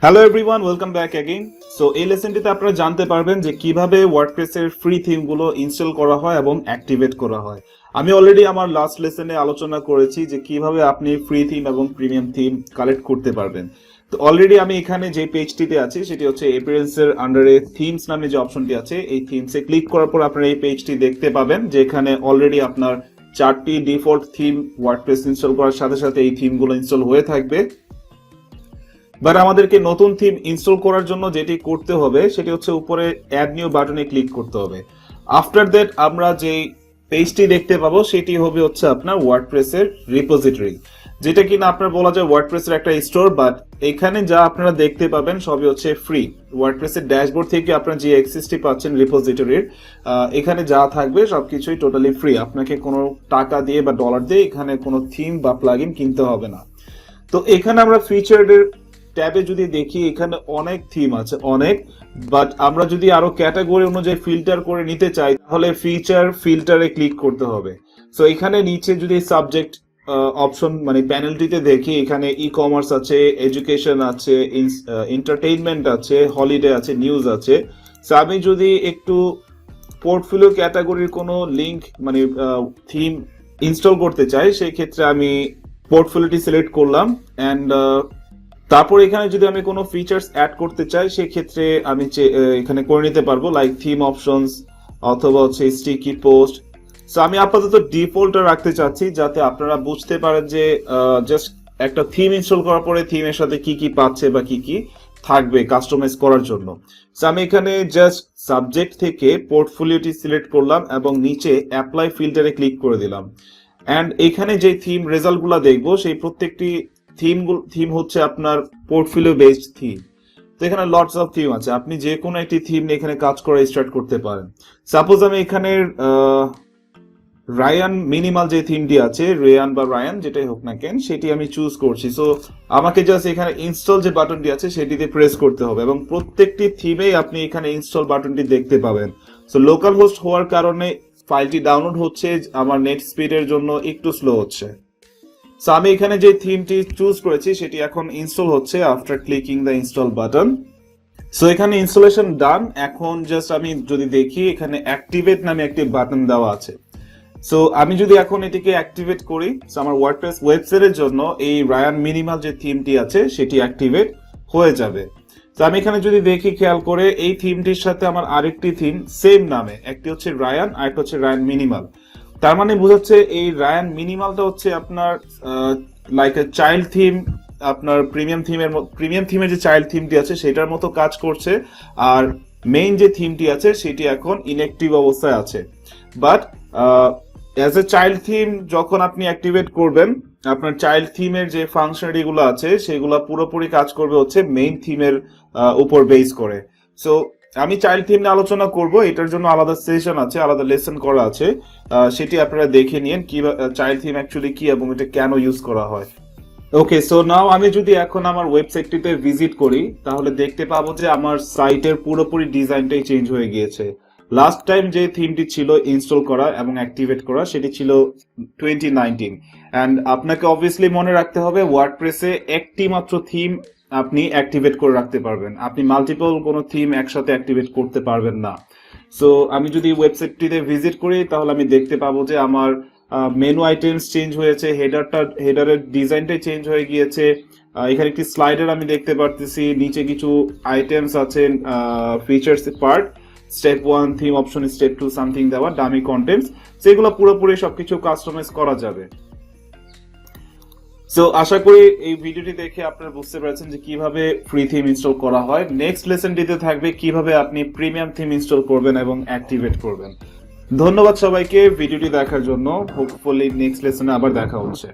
Hello everyone, welcome back again. So এই লেসনটিতে আপনারা জানতে পারবেন যে কিভাবে ওয়ার্ডপ্রেসের ফ্রি থিমগুলো ইনস্টল করা হয় এবং অ্যাক্টিভেট করা হয়। আমি অলরেডি আমার লাস্ট লেসনে আলোচনা করেছি যে কিভাবে আপনি ফ্রি থিম এবং প্রিমিয়াম থিম কালেক্ট করতে পারবেন। তো অলরেডি আমি এখানে যে পেজটিতে আছি সেটি হচ্ছে এপিয়ারেন্সের আন্ডারে থিমস নামে যে অপশনটি আছে, এই থিমসে ক্লিক করার পর আপনারা এই পেজটি দেখতে পাবেন যে এখানে অলরেডি আপনার 4টি ডিফল্ট থিম ওয়ার্ডপ্রেস ইনস্টল করার সাথে সাথে এই থিমগুলো ইনস্টল হয়ে থাকবে। বাট আমাদেরকে নতুন থিম ইনস্টল করার জন্য যেটি করতে হবে সেটি হচ্ছে উপরে অ্যাড নিউ বাটনে ক্লিক করতে হবে। আফটার দ্যাট আমরা যে পেজটি দেখতে পাবো সেটি হবে হচ্ছে আপনার ওয়ার্ডপ্রেসের রিপোজিটরি, যেটা কিনা আপনার বলা যায় ওয়ার্ডপ্রেসের একটা স্টোর। বাট এখানে যা আপনারা দেখতে পাবেন সবই হচ্ছে ফ্রি। ওয়ার্ডপ্রেসের ড্যাশবোর্ড থেকে আপনারা যে অ্যাক্সেসটি পাচ্ছেন রিপোজিটরির, এখানে যা থাকবে সবকিছুই টোটালি ফ্রি। আপনাকে কোনো টাকা দিয়ে বা ডলার দিয়ে এখানে কোনো থিম বা প্লাগইন কিনতে হবে না। তো এখানে আমরা ফিচারের ট্যাবে যদি দেখি এখানে অনেক থিম আছে, অনেক। বাট আমরা যদি আরো ক্যাটাগরি অনুযায়ী ফিল্টার করে নিতে চাই তাহলে ফিল্টারে ক্লিক করতে হবে। সো এখানে নিচে যদি সাবজেক্ট অপশন মানে প্যানেলটিতে দেখি, এখানে ই কমার্স আছে, এডুকেশন আছে, এন্টারটেইনমেন্ট আছে, হলিডে আছে, নিউজ আছে। সো আমি যদি একটু পোর্টফোলিও ক্যাটাগরির কোনো লিংক মানে থিম ইনস্টল করতে চাই সেই ক্ষেত্রে আমি পোর্টফোলিওটি সিলেক্ট করলাম অ্যান্ড তারপর এখানে যদি আমি কোনো ফিচার্স অ্যাড করতে চাই সেই ক্ষেত্রে আমি এখানে করে নিতে পারবো, লাইক থিম অপশনস অথবা হচ্ছে স্টিকি পোস্ট। সো আমি আপাতত ডিফল্ট রাখতে চাচ্ছি যাতে আপনারা বুঝতে পারেন যে জাস্ট একটা থিম ইনস্টল করার পরে থিমের সাথে কি কি পাচ্ছে বা কি কি থাকবে কাস্টমাইজ করার জন্য। সো আমি এখানে জাস্ট সাবজেক্ট থেকে পোর্টফোলিওটি সিলেক্ট করলাম এবং নিচে অ্যাপ্লাই ফিল্টারে ক্লিক করে দিলাম। অ্যান্ড এখানে যে থিম রেজাল্টগুলো দেখবো সেই প্রত্যেকটি থিম হচ্ছে আপনার পোর্টফোলিও বেসড থিম। তো এখানে লটস অফ থিম আছে, আপনি যে কোনো একটি থিম নিয়ে এখানে কাজ করা স্টার্ট করতে পারেন। সাপোজ আমি এখানে রায়ান মিনিমাল যে থিমটি আছে, রেয়ান বা রায়ান যেটাই হোক না কেন, সেটি আমি চুজ করছি। সো আমাকে জাস্ট এখানে ইনস্টল যে বাটনটি আছে সেটিতে প্রেস করতে হবে এবং প্রত্যেকটি থিমেই আপনি এখানে ইনস্টল বাটনটি দেখতে পাবেন। সো লোকাল হোস্ট হওয়ার কারণে ফাইলটি ডাউনলোড হচ্ছে, আমার নেট স্পিডের জন্য একটু স্লো হচ্ছে। সো আমি এখানে যে থিমটি চুজ করেছি সেটি এখন ইনস্টল হচ্ছে after clicking the install button. So এখানে ইনস্টলেশন ডান। এখন জাস্ট আমি যদি দেখি এখানে অ্যাক্টিভেট নামে একটি বাটন দেওয়া আছে। সো আমি যদি এখন এটিকে অ্যাক্টিভেট করি, সো আমার ওয়ার্ডপ্রেস ওয়েবসাইটের জন্য এই রায়ান মিনিমাল যে থিমটি আছে সেটি অ্যাক্টিভেট হয়ে যাবে। তো আমি এখানে যদি দেখি খেয়াল করে, এই থিমটির সাথে আমার আরেকটি থিম সেম নামে, একটি হচ্ছে রায়ান আর একটা হচ্ছে রায়ান মিনিমাল। তার মানে বোঝাচ্ছে এই রায়ান মিনিমালটা হচ্ছে আপনার লাইক এ চাইল্ড থিম, আপনার প্রিমিয়াম থিমের যে চাইল্ড থিমটি আছে সেটার মতো কাজ করছে। আর মেইন যে থিমটি আছে সেটি এখন ইনঅ্যাক্টিভ অবস্থায় আছে। But as a child theme যখন আপনি অ্যাক্টিভেট করবেন, আপনার চাইল্ড থিমের যে ফাংশনালিটি গুলো আছে সেগুলো পুরোপুরি কাজ করবে হচ্ছে মেইন থিমের উপর বেস করে। সো আমি চাইল্ড থিম নিয়ে আলোচনা করব, এটার জন্য আলাদা সেশন আছে, আলাদা লেসন করা আছে, সেটি আপনারা দেখে নিন কি চাইল্ড থিম অ্যাকচুয়ালি কি এবং এটা কেন ইউজ করা হয়। ওকে, সো নাও আমি যদি এখন আমার ওয়েবসাইটটিতে ভিজিট করি তাহলে দেখতে পাবো যে আমার সাইটের পুরোপুরি ডিজাইনটাই চেঞ্জ হয়ে গিয়েছে। লাস্ট টাইম যে থিমটি ছিল ইনস্টল করা এবং অ্যাক্টিভেট করা সেটি ছিল 2019। অ্যান্ড আপনাকে অবভিয়াসলি মনে রাখতে হবে ওয়ার্ডপ্রেসে একটি মাত্র থিম আপনি অ্যাক্টিভেট করে রাখতে পারবেন, আপনি মাল্টিপল কোনো থিম একসাথে অ্যাক্টিভেট করতে পারবেন না। সো আমি যদি ওয়েবসাইটটিতে ভিজিট করি তাহলে আমি দেখতে পাবো যে আমার মেনু আইটেমস চেঞ্জ হয়েছে, হেডারের ডিজাইনটাই চেঞ্জ হয়ে গিয়েছে। এখানে একটি স্লাইডার আমি দেখতে পারতেছি, নিচে কিছু আইটেমস আছে, features part, step 1 theme option, step 2 something দেওয়া, ডামি কন্টেন্টস, সেগুলো পুরোপুরি সবকিছু কাস্টমাইজ করা যাবে। সো আশা করি এই ভিডিওটি দেখে আপনারা বুঝতে পেরেছেন যে কিভাবে ফ্রি থিম ইনস্টল করা হয়। নেক্সট লেসনটিতে থাকবে কিভাবে আপনি প্রিমিয়াম থিম ইনস্টল করবেন এবং অ্যাক্টিভেট করবেন। ধন্যবাদ সবাইকে ভিডিওটি দেখার জন্য। হোপফুলি নেক্সট লেসনে আবার দেখা হচ্ছে।